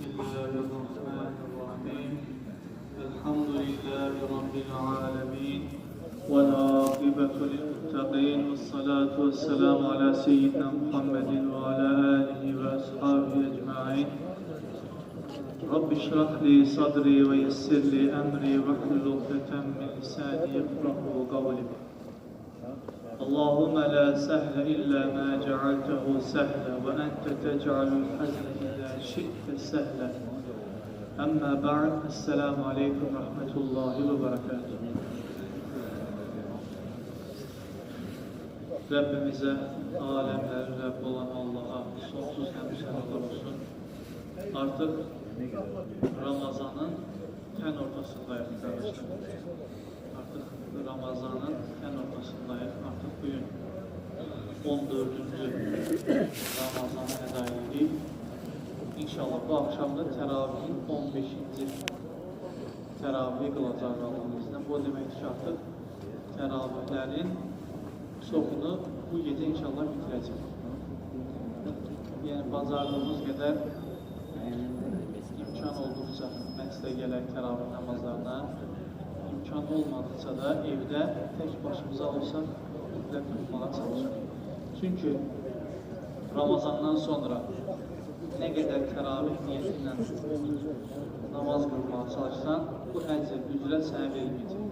بسم الله الرحمن الرحيم الحمد لله رب العالمين والعاقبة للمتقين والصلاة والسلام على سيدنا محمد وعلى آله وأصحابه أجمعين رب اشرح لي صدري ويسر لي أمري واحلل عقدة من لساني يفقهوا قولي اللهم لا سهل إلا ما جعلته سهلا وأنت تجعل الحزن إذا شئت سهلا أما بعد السلام عليكم ورحمة الله وبركاته Rabbimize, alemlerin Rabbi olan Allah'a sonsuz həmd sənalar olsun. Artıq Ramazanın tən ortasındayıq qardaşlar. Artıq Ramazanın tən ortasındayıq. Artıq bugün 14-cü Ramazanı əda edirik. İnşallah bu akşam da təravihin 15-ci təravih qılacaq Allah'ın izniyle. Bu deməkdir ki, artıq təravihlərin çoxunu bu gecə inşallah bitirəcək. Yəni, bacardığımız qədər imkan olduqca məsələ gələk təravih namazlarına, imkan olmadıqca da evdə tək başımıza olsaq mütləq tutmağa çalışaq. Çünki Ramazandan sonra nə qədər təravih niyyətindən namaz qılmağa çalışsan, bu əcr, ücrət sənə verilməyəcək.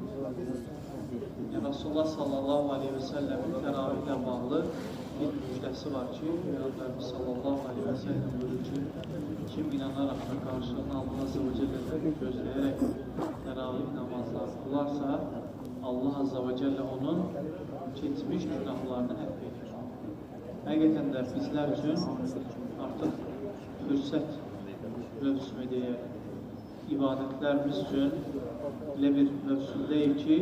Yəni, Rasulullah sallallahu aleyhi və səlləmin təravihlə bağlı bir müjdəsi var ki, Peyğəmbərimiz sallallahu aleyhi və səlləm buyurur ki, kim inanaraq da qarşılığını Allah Azze və Cəllə gözləyərək təravih namazları qılarsa, Allah Azze və Cəllə onun keçmiş günahlarını əfv edir. Həqiqətən də bizlər üçün artıq fürsət mövsümü deyək, ibadətlərimiz üçün elə bir mövsümdəyik ki,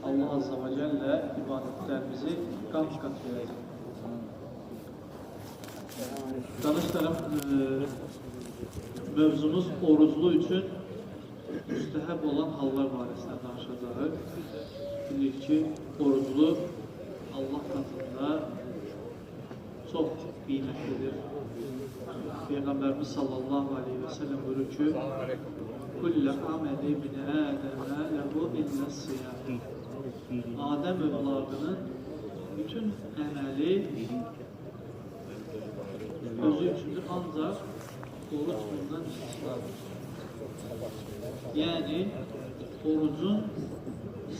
Allah Azze və Cəllə ibadətlərimizi qat-qat verəcək. Danışlarım, mövzumuz oruclu üçün müstəhəb olan hallar barəsində danışacağıq. Bilir ki, oruclu Allah katında çox qiymətlidir. Peyğəmbərimiz sallallahu aleyhi və səlləm buyurur ki, Kullə aməli ibn Ədəmə ləhu illəs-siyam. Adəm övladının bütün əməli özü üçündür, ancaq oruc bundan istisnadır. Yəni, orucun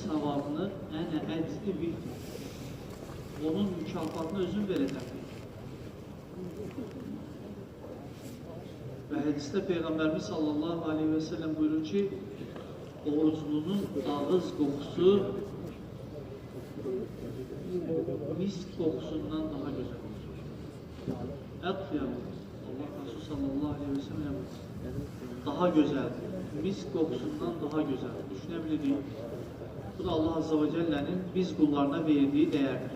savabını ənə əcri bildir. Onun mükafatını özün verəcəkdir. Və hədisdə Peyğəmbərimiz sallallahu aleyhi və səlləm buyurur ki, oruclunun ağız qoxusu misk qoxusundan daha gözəl olur. Əqfiyam, Allah Resulü sallallahu aleyhi və səlləm daha gözəldir. Misk qoxusundan daha gözəldir. Düşünə bilirik. Bu da Allah Azze və Cəllənin biz qullarına verdiyi dəyərdir.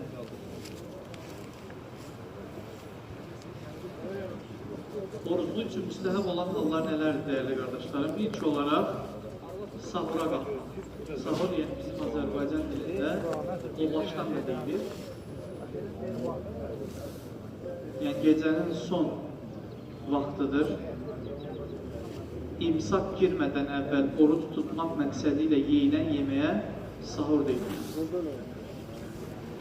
Oruclu üçün müstəhəb olan hallar nələrdir, dəyərli qardaşlarım? İlk olaraq sahura qalxmaq. Sahur, yəni bizim Azərbaycan dilində o başdan da deyilir. Yəni gecənin son vaxtıdır. İmsak girmədən əvvəl oruc tutmaq məqsədi ilə yeyilən yeməyə sahur deyilir.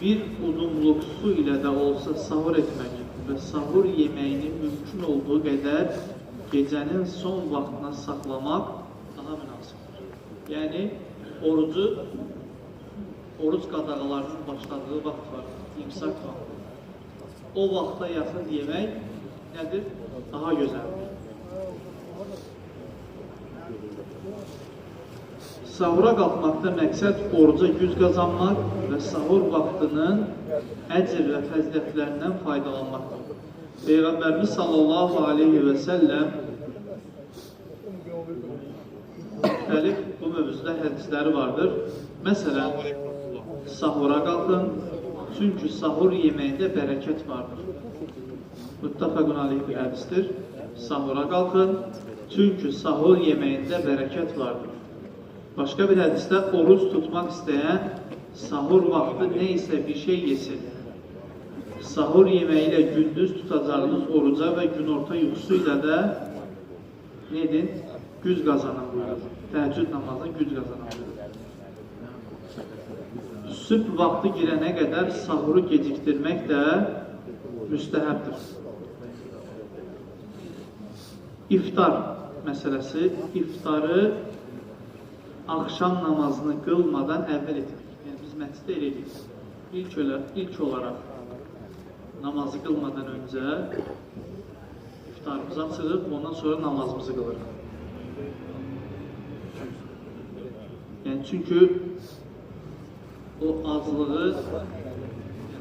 Bir udumluq su ilə də olsa sahur etmək və sahur yeməyinin mümkün olduğu qədər gecənin son vaxtına saxlamaq daha münasibdir. Yəni, oruc qadağalarının başladığı vaxt var, imsak vaxtı. O vaxta yaxın yemək nədir? Daha gözəldir. Sahura qalxmaqda məqsəd oruca güc qazanmaq və sahur vaxtının əcr və fəzilətlərindən faydalanmaqdır. Peyğəmbərimiz sallallahu aleyhi və səlləm müxtəlif bu mövzuda hədisləri vardır. Məsələn, sahura qalxın, çünki sahur yeməkdə bərəkət vardır. Muttafaqun aleyhi bir hədisdir. Sahura qalxın, çünki sahur yeməyində bərəkət vardır. Başqa bir hədisdə oruc tutmaq istəyən sahur vaxtı nə isə bir şey yesin. Sahur yeməyi ilə gündüz tutacağınız oruca və günorta yuxusu ilə də nə edin? Güc qazanın buyurur. Təheccüd namazına güc qazanın buyurur. Sübh vaxtı girənə qədər sahuru gecikdirmək də müstəhəbdir. İftar məsələsi, iftarı axşam namazını qılmadan əvvəl etmək. Yəni, biz məsciddə elə edirik. İlk olaraq namazı qılmadan öncə iftarımızı açırıq, ondan sonra namazımızı qılırıq. Yəni, çünki o azlığı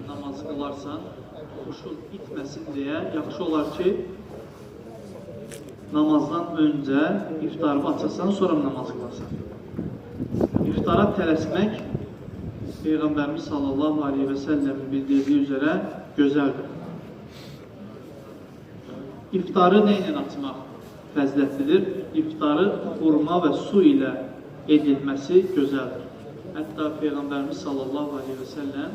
namazı qılarsan, xoşun itməsin deyə yaxşı olar ki, namazdan öncə iftarı açırsan, sonra namazı qılarsan. İftara tələsmək Peyğəmbərimiz sallallahu aleyhi və səlləmin bildirdiyi üzrə gözəldir. İftarı nə ilə açmaq fəzilətlidir? İftarı xurma və su ilə edilməsi gözəldir. Hətta Peyğəmbərimiz sallallahu aleyhi və səlləm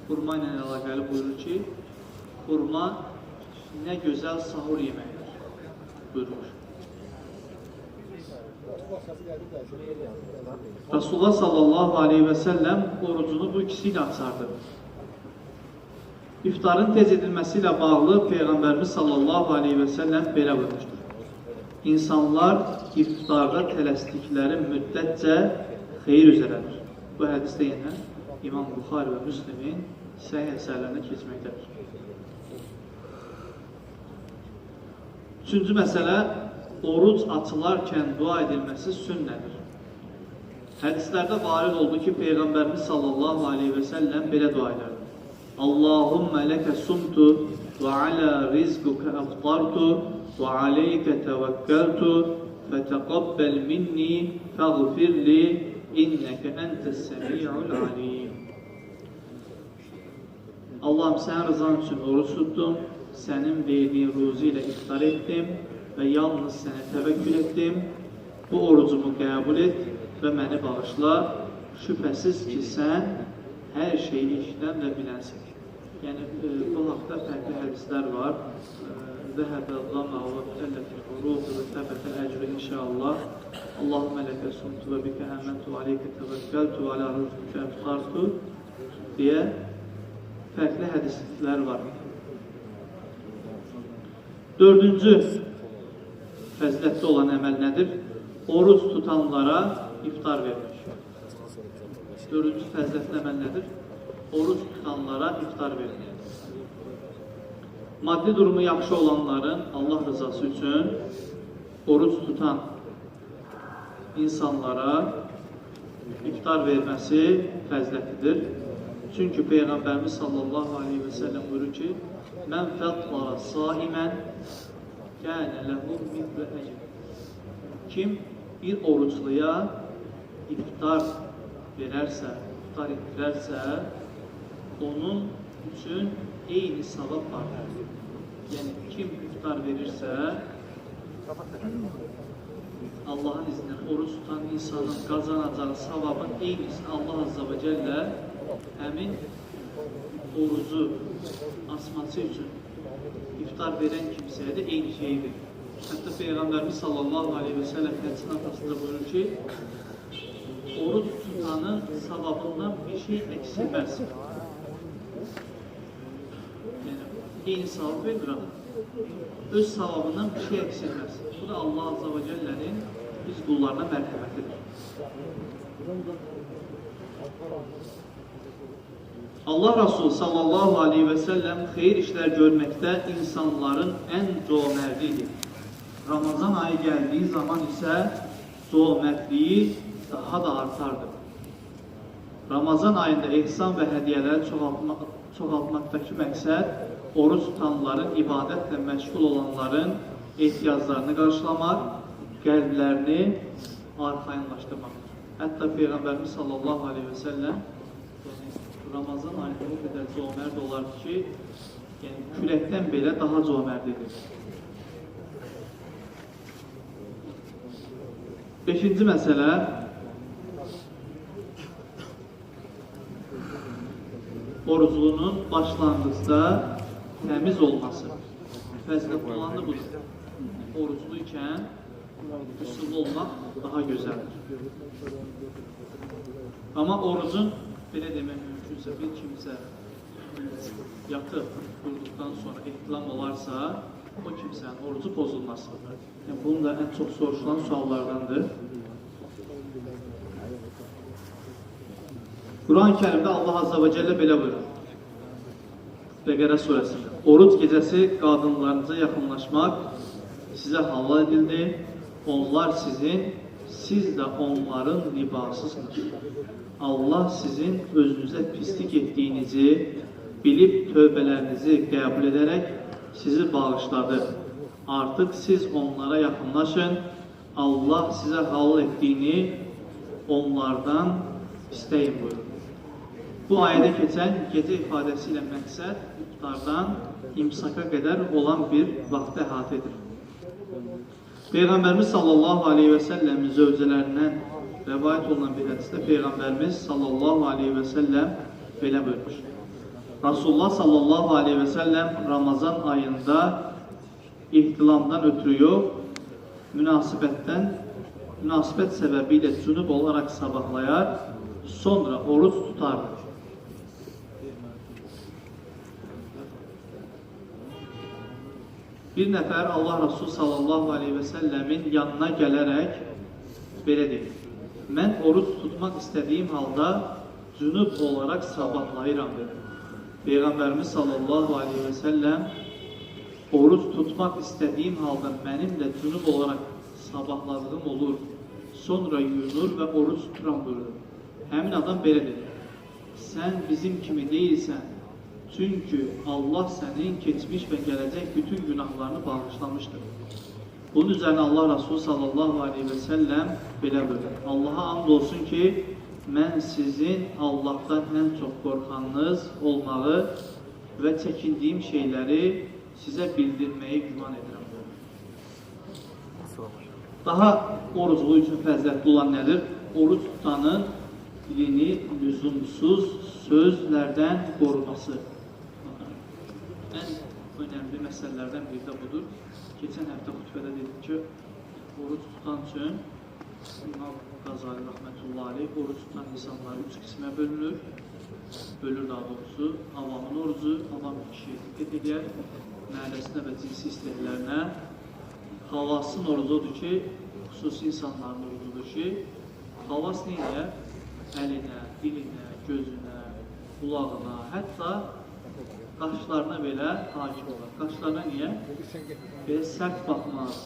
xurma ilə əlaqəli buyurur ki, xurma nə gözəl sahur yeməkdir buyurur. Rasulullah sallallahu aleyhi və səlləm orucunu bu ikisi ilə açardı. İftarın tez edilməsi ilə bağlı Peyğəmbərimiz sallallahu aleyhi və səlləm belə buyurmuşdur. İnsanlar iftarda tələsdikləri müddətcə xeyir üzərədir. Bu hədisdə yenə İmam Buxari və Müslimin səhih əsərlərində keçməkdədir. Üçüncü məsələ, oruc açılarkən dua edilməsi sünnədir. Hədislərdə varid oldu ki, Peyğəmbərimiz sallallahu aleyhi və səlləm belə dua edərdi. Allahümmə ləkə sumtu və alə rizqukə əftartu və aleykə təvəkkəltu fətəqabbəl minni fəğfirli innəkə əntəs-səmi'ul alim. Allahım, sən rızan üçün oruç tutdum, sənin verdiyin ruzi ilə iftar etdim və yalnız sənə təvəkkül etdim. Bu orucumu qəbul et və məni bağışla. Şübhəsiz ki, sən hər şeyi işlən və bilənsin. Yəni, bu haqda fərqli hədislər var. Zəhəbə zama və təlləfir ruhu və təbətə əcrü inşallah. Allahümmə ləkə sumtu və bikə əmməntu və aleykə təvəkkəltu və alə rızqükə əftartu deyə fərqli hədislər var. Dördüncü fəzilətli olan əməl nədir? Oruc tutanlara iftar vermək. Dördüncü fəzilətli əməl nədir? Oruc tutanlara iftar vermək. Maddi durumu yaxşı olanların Allah rızası üçün oruc tutan insanlara iftar verməsi fəzilətlidir. Çünki Peyğəmbərimiz sallallahu aleyhi və səlləm buyurur ki, mən fəttara saimən kənə ləhu mithlə əcr. Kim bir orucluya iftar verərsə, iftar etdirərsə, onun üçün eyni savab vardır. Yəni, kim iftar verirsə, Allahın iznə oruç tutan insanın qazanacağı savabın eynisini Allah Azza və Cəllə həmin orucu asması üçün iftar verən kimsəyə də eyni şeyi verir. Hətta Peyğəmbərimiz sallallahu aleyhi və səlləm hədisin arxasında buyurur ki, oruç tutanın savabından bir şey eksilməz. Yəni, eyni savab verir ama öz savabından bir şey eksilməz. Bu da Allah Azza və Cəllənin biz qullarına mərhəmətidir. Allah Resulü sallallahu aleyhi və səlləm xeyir işlər görməkdə insanların ən cömərtidir. Ramazan ayı gəldiyi zaman isə cömərtliyi daha da artardı. Ramazan ayında ehsan və hədiyyələri çoxaltmaqdakı məqsəd oruç tutanların, ibadətlə məşğul olanların ehtiyaclarını qarşılamaq, qəlblərini arxayınlaşdırmaqdır. Hətta Peyğəmbərimiz sallallahu aleyhi və səlləm Ramazan ayında o qədər cömərd olardı ki, yəni küləkdən belə daha cömərdidir. Beşinci məsələ, oruclunun başlanğıcda təmiz olması. Fəzilətli olanı budur. Oruclu ikən Üslubu olmaq daha gözəldir. Amma orucun, belə demək mümkünsə, bir kimsə yatıb durduqdan sonra ehtilam olarsa, o kimsənin orucu pozulmaz. Yəni, bunun da ən çox soruşulan suallardandır. Quran-ı Kərimdə Allah Azza və Cəllə belə buyurur. Bəqərə surəsində. Oruc gecəsi qadınlarınıza yaxınlaşmaq sizə halal edildi. Onlar sizin, siz də onların libasısınız. Allah sizin özünüzə pislik etdiyinizi bilib tövbələrinizi qəbul edərək sizi bağışladı. Artıq siz onlara yaxınlaşın. Allah sizə halal etdiyini onlardan istəyin buyurur. Bu ayədə keçən gecə ifadəsi ilə məqsəd iftardan imsaka qədər olan bir vaxtı əhatə edir. Peyğəmbərimiz sallallahu aleyhi və səlləmin zövcələrindən rəvayət olunan bir hədisdə Peyğəmbərimiz sallallahu aleyhi və səlləm belə buyurmuş. Rasulullah sallallahu aleyhi və səlləm Ramazan ayında ihtilamdan ötürü yox, münasibət səbəbi ilə cünub olaraq sabahlayar, sonra oruç tutardı. Bir nəfər Allah Rasulü sallallahu aleyhi və səlləmin yanına gələrək belə deyir. Mən oruç tutmaq istədiyim halda cünub olaraq sabahlayıram dedi. Peyğəmbərimiz sallallahu aleyhi və səlləm oruç tutmaq istədiyim halda mənim də cünub olaraq sabahladığım olur. Sonra yuyunur və oruç tuturam buyurdu. Həmin adam belə dedi. Sən bizim kimi deyilsən. Çünki Allah sənin keçmiş və gələcək bütün günahlarını bağışlamışdır. Bunun üzərinə Allah Rasulü sallallahu aleyhi və səlləm belə buyurur. Allaha and olsun ki, mən sizin Allahdan ən çox qorxanınız olmağı və çəkindiyim şeyləri sizə bildirməyi güman edirəm. Daha orucluğu üçün fəziyyətli olan nədir? Oruc tutanın dilini lüzumsuz sözlərdən qoruması. Ən önəmli məsələlərdən biri də budur. Keçən həftə xütbədə dedik ki, oruc tutan üçün İmam Qazali rəhmətullahi aleyh oruc tutan insanlar 3 qismə bölünür. Bölür daha doğrusu. Avamın orucu, avam kişiyə diqqət edir, məhəlləsinə və cinsi istəklərinə. Havasın orucudur ki, xüsusi insanların orucudur ki, havas neylə? Əlinə, dilinə, gözünə, qulağına, hətta qaşlarına belə hakim olur. Qaşlarına niyə? Belə sərt baxmaz.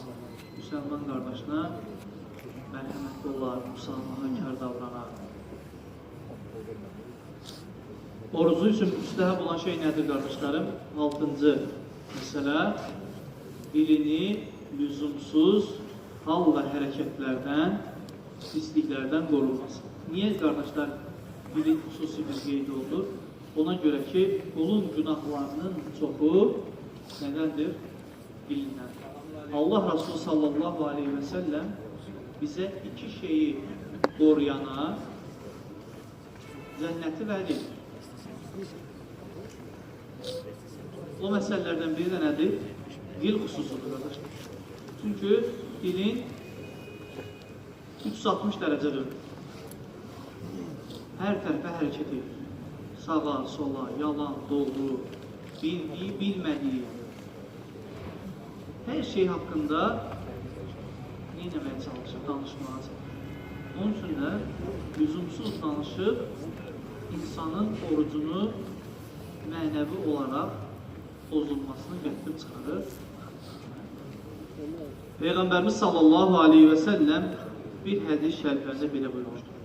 Müsəlman qardaşına mərhəmətli olar, müsəlmanakar davranar. Orucu üçün müstəhəb olan şey nədir qardaşlarım? 6-cı məsələ, dilini lüzumsuz hal və hərəkətlərdən, pisliklərdən qorunması. Niyə qardaşlar dilin xüsusi bir qeydi olur? Ona görə ki, qulun günahlarının çoxu nədəndir? Dilindən. Allah Rasulü sallallahu aleyhi və səlləm bizə 2 şeyi qoruyana cənnəti vəd edir. O məsələlərdən biri də nədir? Dil xüsusudur qardaşlar. Çünki dilin 360 dərəcə dönür. Hər tərəfə hərəkət edir. Sağa, sola, yalan, doğru, bildiyi, bilmədiyi. Hər şey haqqında nə etməyə çalışır, danışmağa çalışır. Onun üçün də lüzumsuz danışıb insanın orucunu mənəvi olaraq pozulmasını gətirib çıxarır. Peyğəmbərimiz sallallahu aleyhi və səlləm bir hədis şəriflərində belə buyurmuşdur.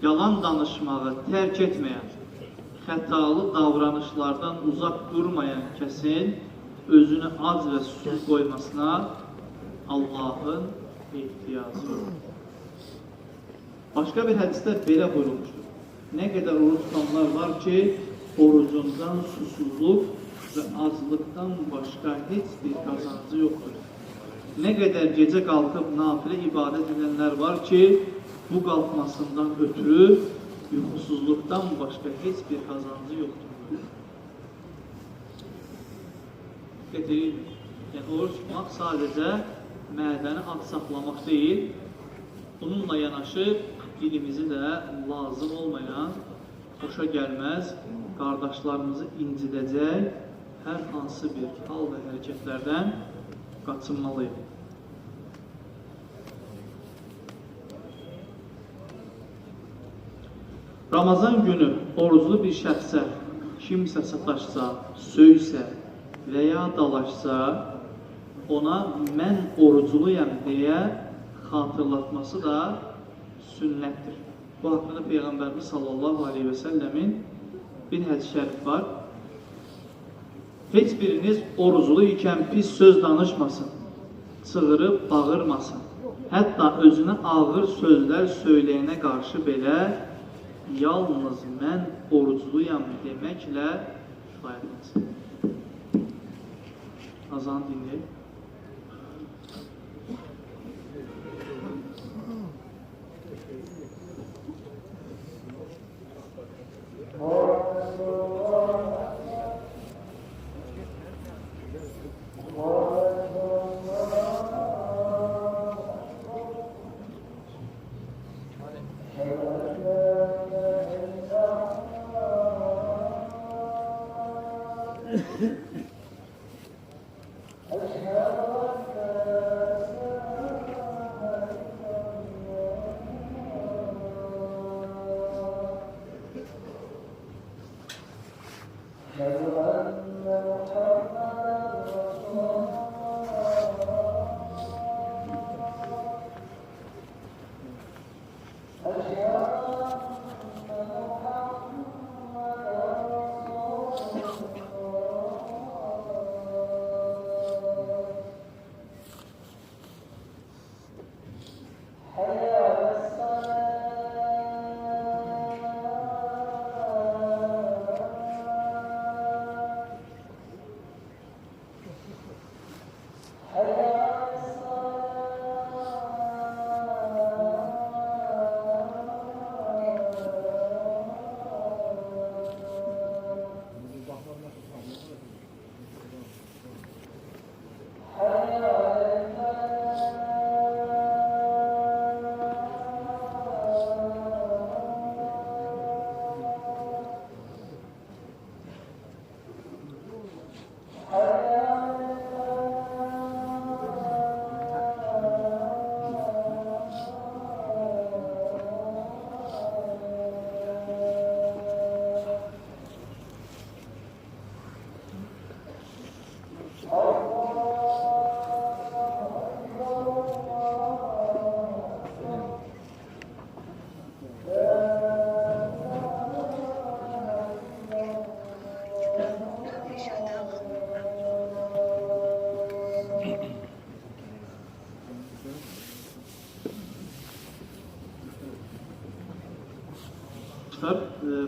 Yalan danışmağı tərk etməyən, xətalı davranışlardan uzaq durmayan kəsin özünü ac və susuz qoymasına Allahın ehtiyacı yoxdur. Başqa bir hədisdə belə buyurulmuşdur. Nə qədər oruç tutanlar var ki, orucundan susuzluq və aclıqdan başqa heç bir qazancı yoxdur. Nə qədər gecə qalxıb nafilə ibadət edənlər var ki, bu qalxmasından ötürü yuxusuzluqdan başqa heç bir qazancı yoxdur. Diqqət edin, yəni oruç tutmaq sadəcə mədəni ad saxlamaq deyil, bununla yanaşı dilimizi də lazım olmayan, xoşa gəlməz, qardaşlarımızı incidəcək hər hansı bir hal və hərəkətlərdən qaçınmalıyıq. Ramazan günü oruclu bir şəxsə kimsə sataşsa, söysə və ya dalaşsa, ona mən orucluyam deyə xatırlatması da sünnətdir. Bu haqqında Peyğəmbərimiz sallallahu aleyhi və səlləmin bir hədis-i şərif var. Heç biriniz oruclu ikən pis söz danışmasın, çığırıb bağırmasın. Hətta özünə ağır sözlər söyləyənə qarşı belə yalnız mən orucluyam deməklə kifayət etsin. Azan dinləyək.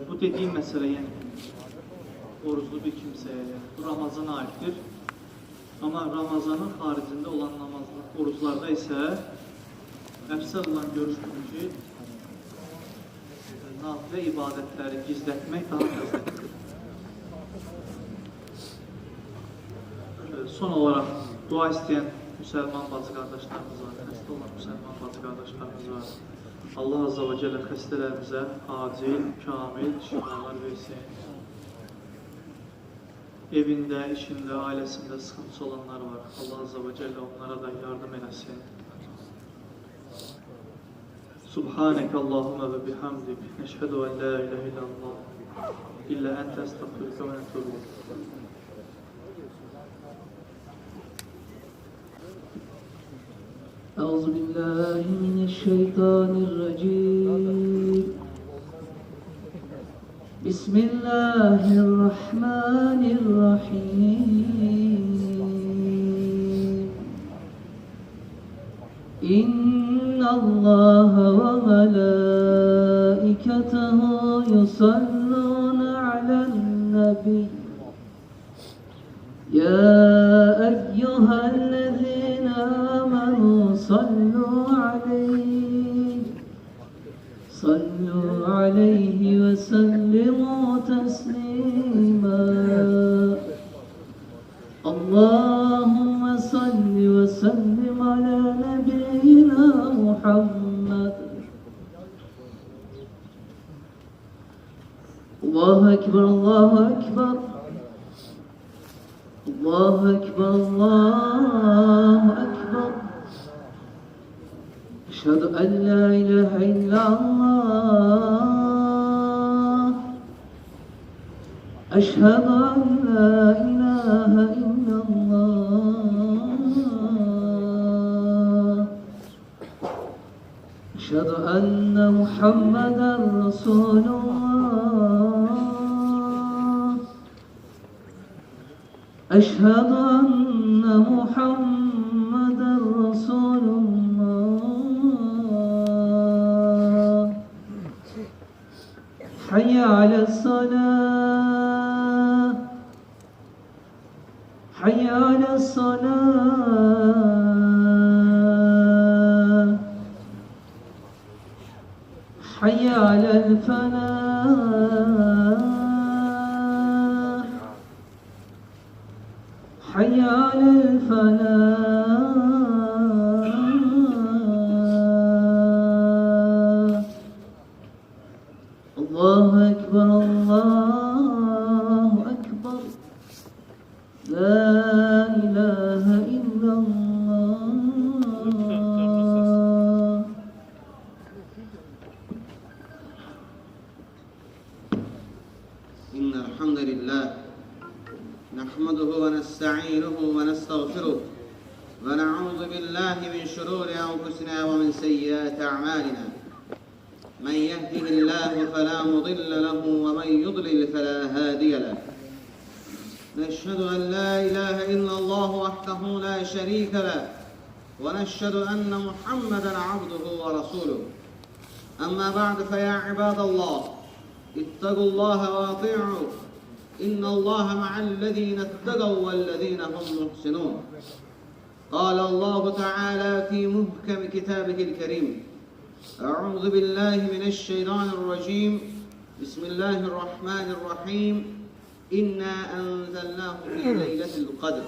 Bu dediğim mesele yani oruçlu bir kimseye bu Ramazan'a aittir. Ama Ramazan'ın haricinde olan oruçlarda ise əfsər olan görüş budur ki, nafilə ibadətləri gizlətmək daha təzədir. Son olarak dua isteyen Müslüman bazı kardeşlerimiz var, xəstə olan Müslüman bazı kardeşlerimiz var. Allah Azze ve Celle xəstələrimizə acil, kamil şifalar versin. Evində, işində, ailəsində sıxıntısı olanlar var. Allah Azze ve Celle onlara da yardım eləsin. Subhaneke Allahümme ve bihamdik. Neşhedü en la ilahe illallah. İlla ente estağfirüke ve netubu. أعوذ بالله من الشيطان الرجيم بسم الله الرحمن الرحيم إن الله وملائكته يصلون على النبي يا أيها الذين آمنوا صلوا عليه وسلموا تسليما اللهم صل وسلم على نبينا محمد. الله أكبر الله أكبر الله أكبر الله أكبر. أشهد أن لا إله إلا الله. أشهد أن لا إله إلا الله. أشهد أن محمدا رسول الله. أشهد أن محمدا رسول الله. حي على الصلاة حي على الصلاة. حي على الفلاح. حي على الفلاح. الله أكبر الله أكبر. لا إله إلا الله. إن الحمد لله نحمده ونستعينه ونستغفره ونعوذ بالله من شرور أنفسنا ومن سيئات أعمالنا. من يهده الله فلا مضل له ومن يضلل فلا هادي له. نشهد أن لا إله إلا الله وحده لا شريك له ونشهد أن محمدا عبده ورسوله. أما بعد فيا عباد الله اتقوا الله وأطيعوا. إن الله مع الذين اتقوا والذين هم محسنون. قال الله تعالى في محكم كتابه الكريم: أعوذ بالله من الشيطان الرجيم. بسم الله الرحمن الرحيم. إنا أنزلناه في ليلة القدر.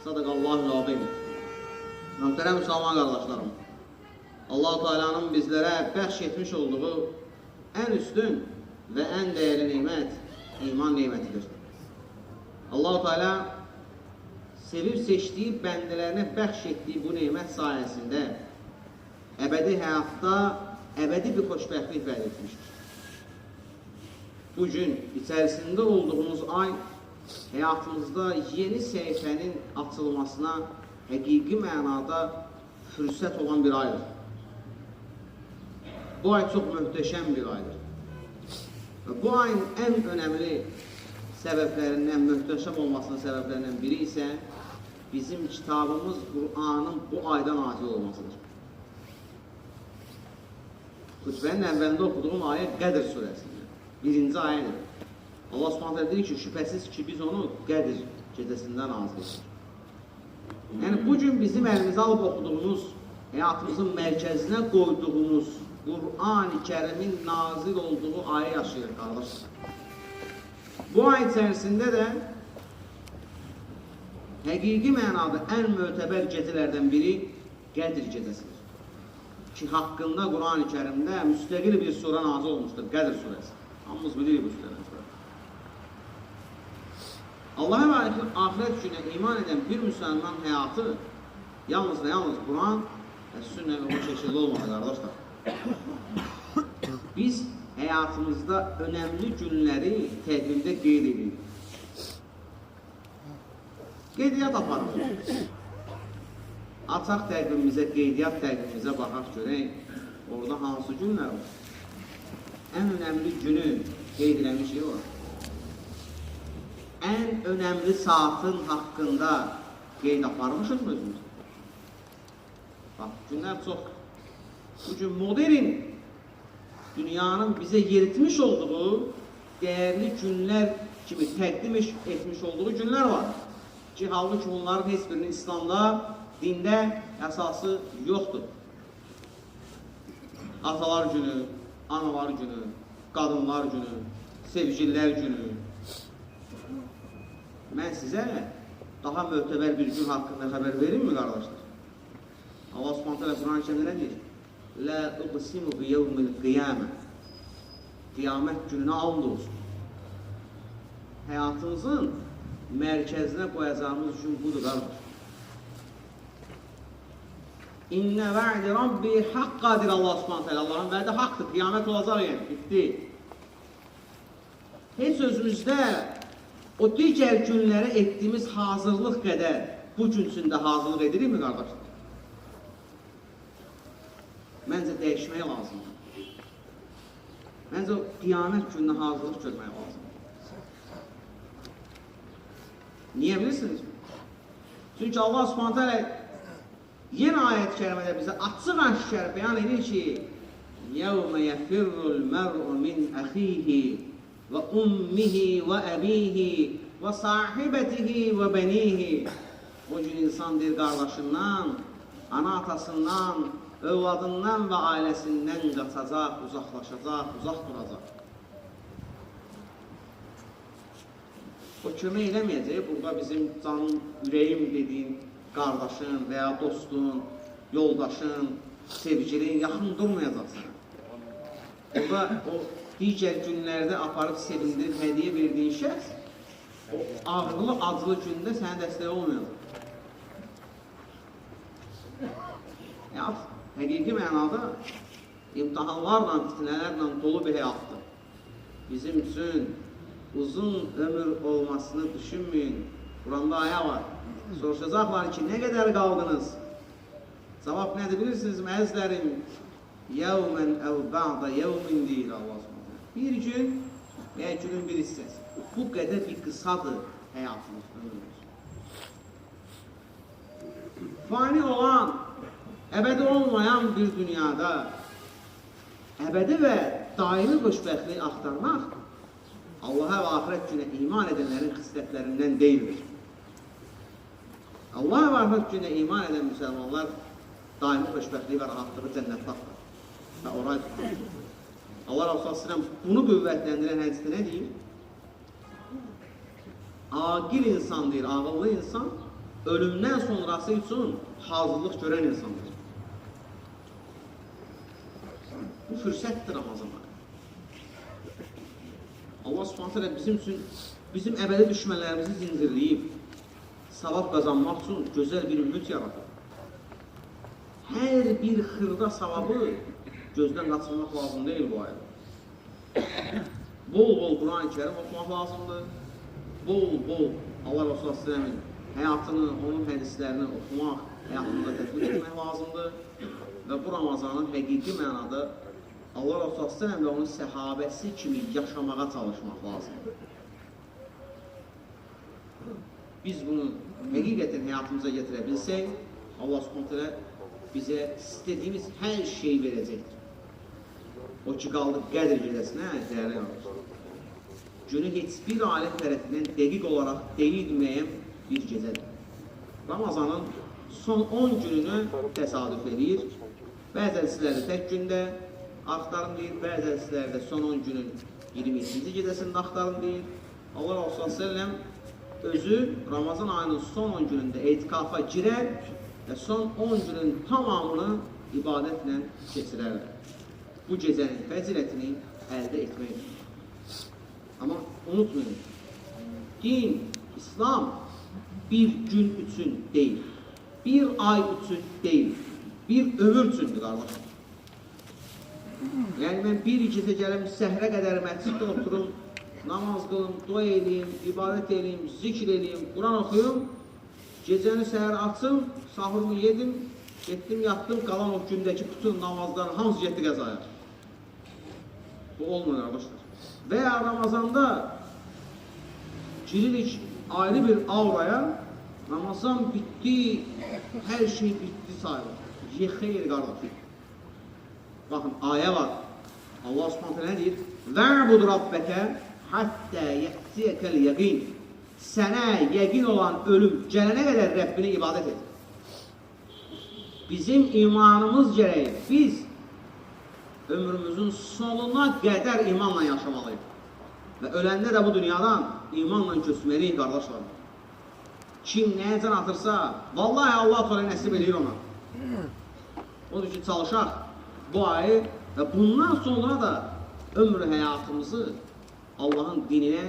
صدق الله العظيم. Muhterem Müslüman kardeşlerim, Allah Teala'nın bizlere bəxş etmiş olduğu en üstün ve en değerli nimet iman nimetidir. Allah Teala sevip seçtiği bəndələrinə bəxş etdiyi bu nimet sayesinde ebedi hayatta ebedi bir xoşbəxtlik vəd etmiştir. Bugün içerisinde olduğumuz ay hayatımızda yeni səhifənin açılmasına həqiqi mənada fürsət olan bir aydır. Bu ay çok möhtəşəm bir aydır. Ve bu ayın en önemli səbəblərindən, möhtəşəm olmasının səbəblərindən biri ise bizim kitabımız Kur'an'ın bu ayda nazil olmasıdır. Xütbənin əvvəlində okuduğum ayə Qədr surəsində, 1-ci ayədir. Allah Subhanahu deyir ki, şübhəsiz ki biz onu Qədr gecəsində nazil etdik. Yəni bugün bizim əlimizə alıb okuduğumuz, həyatımızın mərkəzinə qoyduğumuz Kur'an-ı Kerim'in nazil olduğu ayı yaşayır kardeşler. Bu ay içerisinde de həqiqi mənada en mötəbər gecelerden biri Qədr gecəsidir. Ki hakkında Kur'an-ı Kerim'de müstəqil bir sure nazil olmuştur, Qədr suresi. Hamımız bilirik bu surəni. Allah'a ve ahiret gününe iman eden bir Müslüman hayatı yalnız ve yalnız Kur'an ve sünnet ve o şekilde olmalı kardeşler. Biz hayatımızda önemli günleri təqvimdə qeyd edirik. Qeydiyyat aparırıq. Açaq təqvimimizə, qeydiyyat təqvimimizə baxaq görək, orada hansı günlər var? En önemli günü qeyd eləmiş şey var. En önemli saatin hakkında qeyd aparmışıq mı özümüz? Bak, günlər çox. Bugün modern dünyanın bize yeritmiş olduğu değerli günler kimi təqdim etmiş olduğu günler var. Ki halbuki bunların heç birinin İslamda, dində əsası yoxdur. Atalar günü, analar günü, kadınlar günü, sevgililer günü. Ben size daha mötəbər bir gün hakkında haber vereyim mi kardeşler? Subhanahu Quran-ı Kərimdə nə deyir? La uqsimu bi yevmil qiyamə. Qiyamət gününə and olsun. Həyatımızın mərkəzinə qoyacağımız üçün budur, qardaş. İnnə və'di Rabbi haqqadir Allah Subhanahu Teala. Allahın vədi haqqdır. Qiyamət olacaq yəni. Bitti. Heç özümüzdə o digər günlərə etdiyimiz hazırlıq qədər bu gün üçün də hazırlıq edirikmi, qardaşlar? Məncə dəyişmək lazımdır. Məncə o qiyamət gününə hazırlıq görmək lazımdır. Niyə bilirsiniz? Çünki Allah Subhanahu Teala yeni ayət-i kərimədə bizə açıq-aşkar bəyan edir ki, يَوْمَ يَفِرُّ الْمَرْءُ مِنْ أَخِيهِ وَأُمِّهِ وَأَبِيهِ وَصَاحِبَتِهِ وَبَنِيهِ. O gün insan deyir qardaşından, ana atasından, övladından və ailəsindən qaçacaq, uzaqlaşacaq, uzaq duracaq. O kömək eləməyəcək, burada bizim canım, ürəyim dediyin qardaşın və ya dostun, yoldaşın, sevgilin yaxın durmayacaqsın. Burada o digər günlərdə aparıb sevindirib hədiyyə verdiyin şəxs o ağırlı, acılı gündə sənə dəstək olmayacaq. Həqiqi mənada imtahanlarla, fitnələrlə dolu bir həyatdır. Bizim üçün uzun ömür olmasını düşünməyin. Quranda aya var. Soruşacaqlar ki, nə qədər qaldınız? Cavab nədir bilirsinizmi, əzizlərim? Yevmən əv ba'da yevmin deyir Allah Subhanahu. Bir gün və ya günün bir hissəsi. Bu qədər bir qısadır həyatımız, ömrümüz. Fani olan, əbədi olmayan bir dünyada əbədi və daimi xoşbəxtliyi axtarmaq Allaha və axirət günə iman edənlərin xislətlərindən deyildir. Allaha və axirət günə iman edən müsəlmanlar daimi xoşbəxtliyi və rahatlığı cənnətdə axtar və oraya tutar. Allah Resulü bunu qüvvətləndirən hədisdə nə deyir? Aqil insan deyir, ağıllı insan ölümdən sonrası üçün hazırlıq görən insandır. Bu fürsətdir Ramazanlar. Allah Subhanahu Teala bizim üçün, bizim əbədi düşmənlərimizi zincirləyib, savab qazanmaq üçün gözəl bir ümid yaradır. Hər bir xırda savabı gözdən qaçırmaq lazım deyil bu ayda. Bol-bol Quran-ı Kerim oxumaq lazımdır. Bol-bol Allah Resulü Aleyhisselam'ın həyatını, onun hədislərini oxumaq, həyatında tətbiq etmək lazımdır. Və bu Ramazanın həqiqi mənada Allah Resulü Aleyhisselam və onun səhabəsi kimi yaşamağa çalışmaq lazımdır. Biz bunu həqiqətən həyatımıza getirə bilsək, Allah Subhanahu bizə istədiyimiz hər şeyi verəcəkdir. O ki, qaldı Qədr gecəsinə dəyərli qalır. Günü heç bir alim tərəfindən dəqiq olaraq deyilməyən bir gecədir. Ramazanın son 10 gününü təsadüf edir. Bəzi hədislərdə tək gündə axtarın deyir, bəzi hədislərdə son 10 günün 27-ci gecəsində axtarın deyir. Allah Resulü özü Ramazan ayının son 10 günündə etikafa girər və son 10 günün tamamını ibadətlə keçirərlər. Bu gecənin fəzilətini əldə etmək üçün. Amma unutmayın, din, İslam bir gün üçün deyil, bir ay üçün deyil, bir ömür üçündür qardaşlar. Yəni mən bir gecə gəlim, səhrə qədər məsciddə oturum, namaz qılım, dua edeyim, ibadət edeyim, zikr edeyim, Quran oxuyum, gecəni səhər açım, sahurunu yedim, getdim, yatdım, qalan o gündəki bütün namazların hamısı getdi qəzaya. Bu olmuyor arkadaşlar. Veya Ramazanda giririk ayrı bir auraya, Ramazan bitti, her şey bitti sayılır. Xeyr qardaş. Bakın aya var. Allah Subhanahu ne deyir? Ve'bud rabbeke hatta ye'tiyekel yaqin. Sənə yəqin olan ölüm gələnə qədər Rəbbini ibadət et. Bizim imanımız gərək biz ömrümüzün sonuna qədər imanla yaşamalıyıq. Və öləndə də bu dünyadan imanla köçməliyik qardaşlar. Kim nəyə can atırsa, vallahi Allah Teala nəsib edir ona. Odur ki, çalışaq bu ayı və bundan sonra da ömrü həyatımızı Allahın dininə,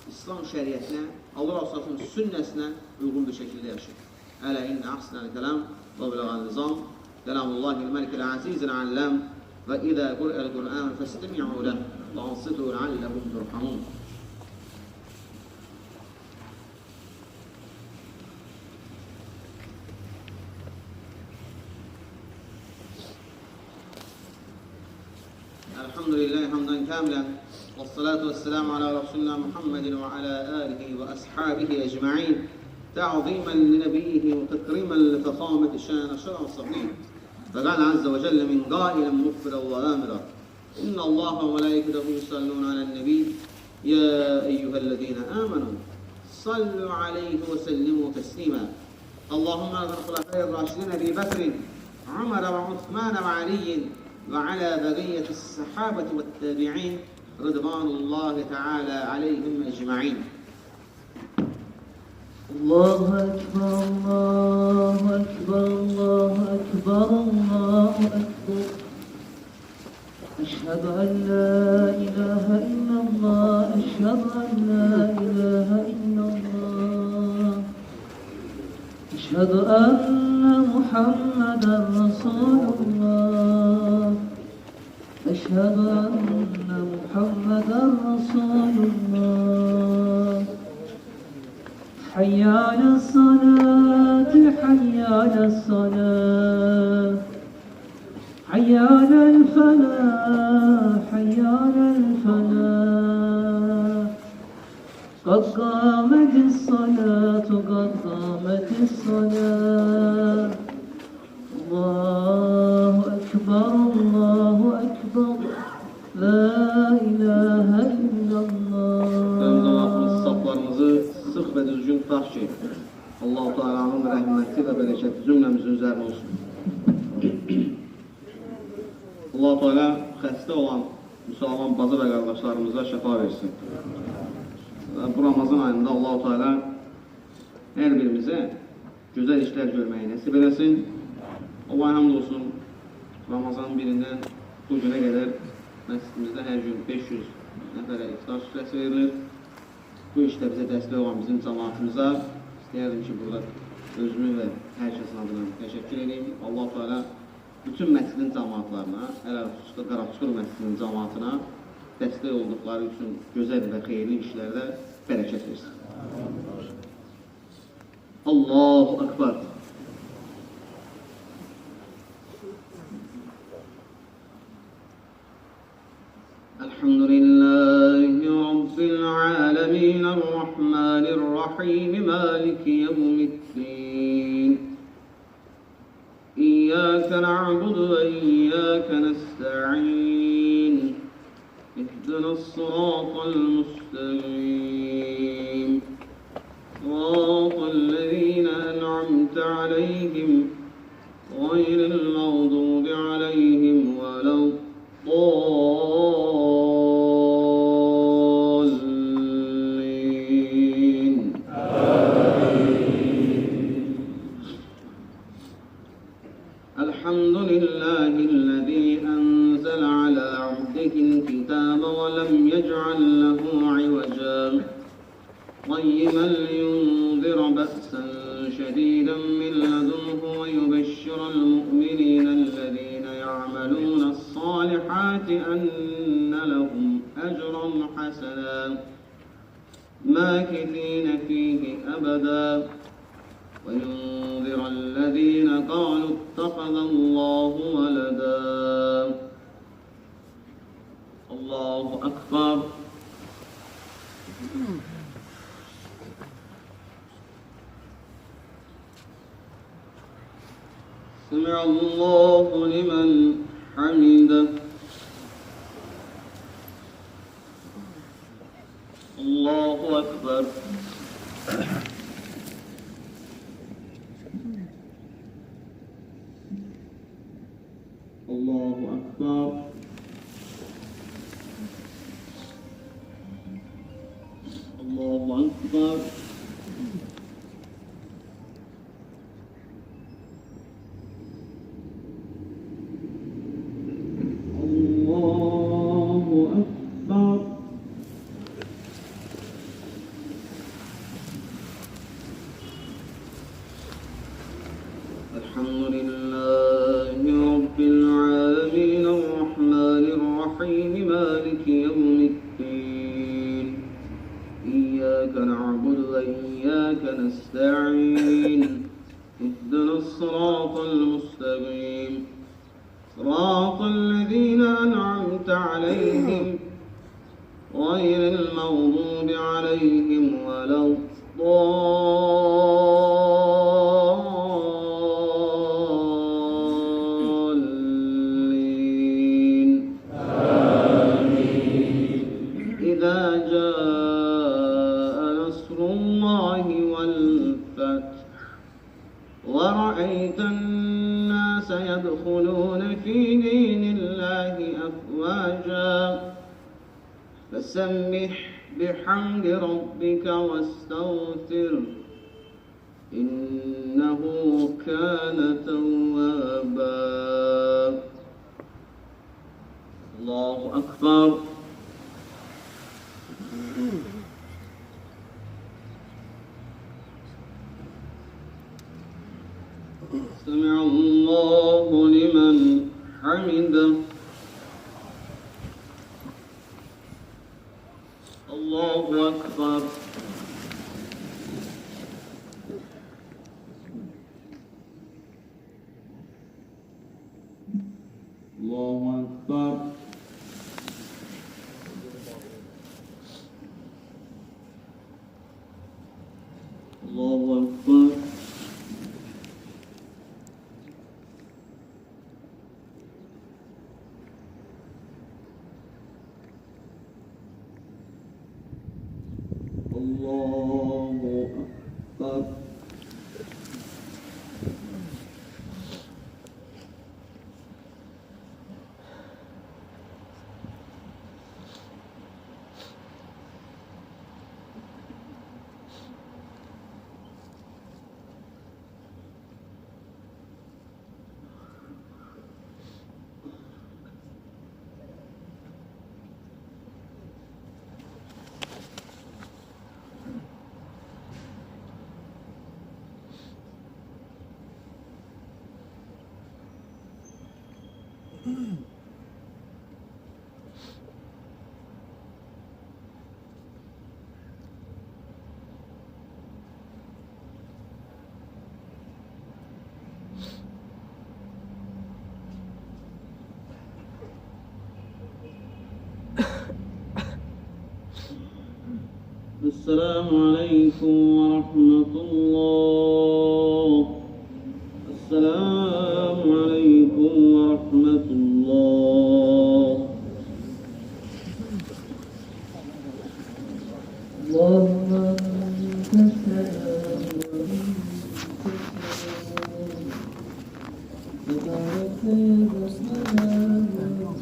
İslam şəriətinə, Allah Resulü'nün sünnəsinə uyğun bir şəkildə yaşayır. Ələ inə əhsinəl kələm və biləğən nizam Kələmullahil məlikil əzizil ələm və idə qur'əl Qur'an fəstəmi'u ləh və ansitu ləalləhum turhamun. Elhamdülillahi hamdan kamilen والصلاة والسلام على رسولنا محمد وعلى آله وأصحابه أجمعين تعظيما لنبيه وتكريما لفخامة شان شرع صغير فقال عز وجل من قائلا مخبرا وآمرا إن الله وملائكته يصلون على النبي يا أيها الذين آمنوا صلوا عليه وسلموا تسليما اللهم اغفر الخلفاء الراشدين أبي بكر عمر وعثمان وعلي وعلى بقية الصحابة والتابعين رضوان الله تعالى عليهم أجمعين. الله أكبر الله أكبر الله أكبر الله أكبر أشهد أن لا إله إلا الله أشهد أن لا إله إلا الله أشهد أن محمدا رسول الله أشهد أن محمدا رسول الله حي على الصلاة حي على الصلاة حي على الفلاح حي على الفلاح قد قامت الصلاة قد قامت الصلاة الله أكبر الله أكبر لا إله إلا الله. Saflarımızı sıx və düzgün tutaq ki, Allah-u Teala'nın rəhməti və bərəkəti cümləmizin üzərinə olsun. Allah-u Teala xəstə olan müsəlman bacı və qardaşlarımıza şəfa versin. Bu Ramazan ayında Allah-u Teala hər birimizə gözəl işlər görməyi nəsib eləsin. Allah'a hamd olsun, Ramazan birindən bu günə qədər məscidimizdə hər gün 500 nəfərə iftar süfrəsi verilir. Bu işdə bizə dəstək olan bizim cəmaatımıza istəyərdim ki, burada özümü və hər kəsin adına təşəkkür edeyim. Allah-u Teala bütün məscidin cəmaatlarına, xüsusilə Qaraçukur məscidinin cəmaatına dəstək olduqları üçün gözəl və xeyirli işlərdə bərəkət versin. Allahu Akbar. الحمد لله رب العالمين الرحمن الرحيم مالك يوم الدين إياك نعبد وإياك نستعين اهدنا الصراط المستقيم صراط الذين أنعمت عليهم غير المغضوب عليهم ولا الضالين. الحمد لله الذي أنزل على عبده الكتاب ولم يجعل له عوجا قيما لينذر بأسا شديدا من لدنه ويبشر المؤمنين الذين يعملون الصالحات أن لهم أجرا حسنا ماكثين فيه أبدا وينذر الذين قالوا اتخذ الله ولدا. الله أكبر. سمع الله لمن حمده. الله أكبر. الله أكبر. الله أكبر. لله رب العالمين الرحمن الرحيم مالك يوم الدين إياك نعبد وإياك نستعين اهدنا الصراط المستقيم صراط الذين أنعمت عليهم غير المغضوب عليهم ولا الضالين آمين. إذا جاء نصر الله والفتح ورأيت الناس يدخلون في دين الله أفواجا فسبح بحمد ربك واستغفره إنه كان توابا. الله أكبر. سمع الله لمن حمده. الله أكبر. الله أكبر. الله أكبر. الله أكبر. السلام عليكم ورحمة الله. السلام عليكم ورحمة الله. اللهم أنت السلام ومنك السلام تبارك يا ذا السلام والإكرام.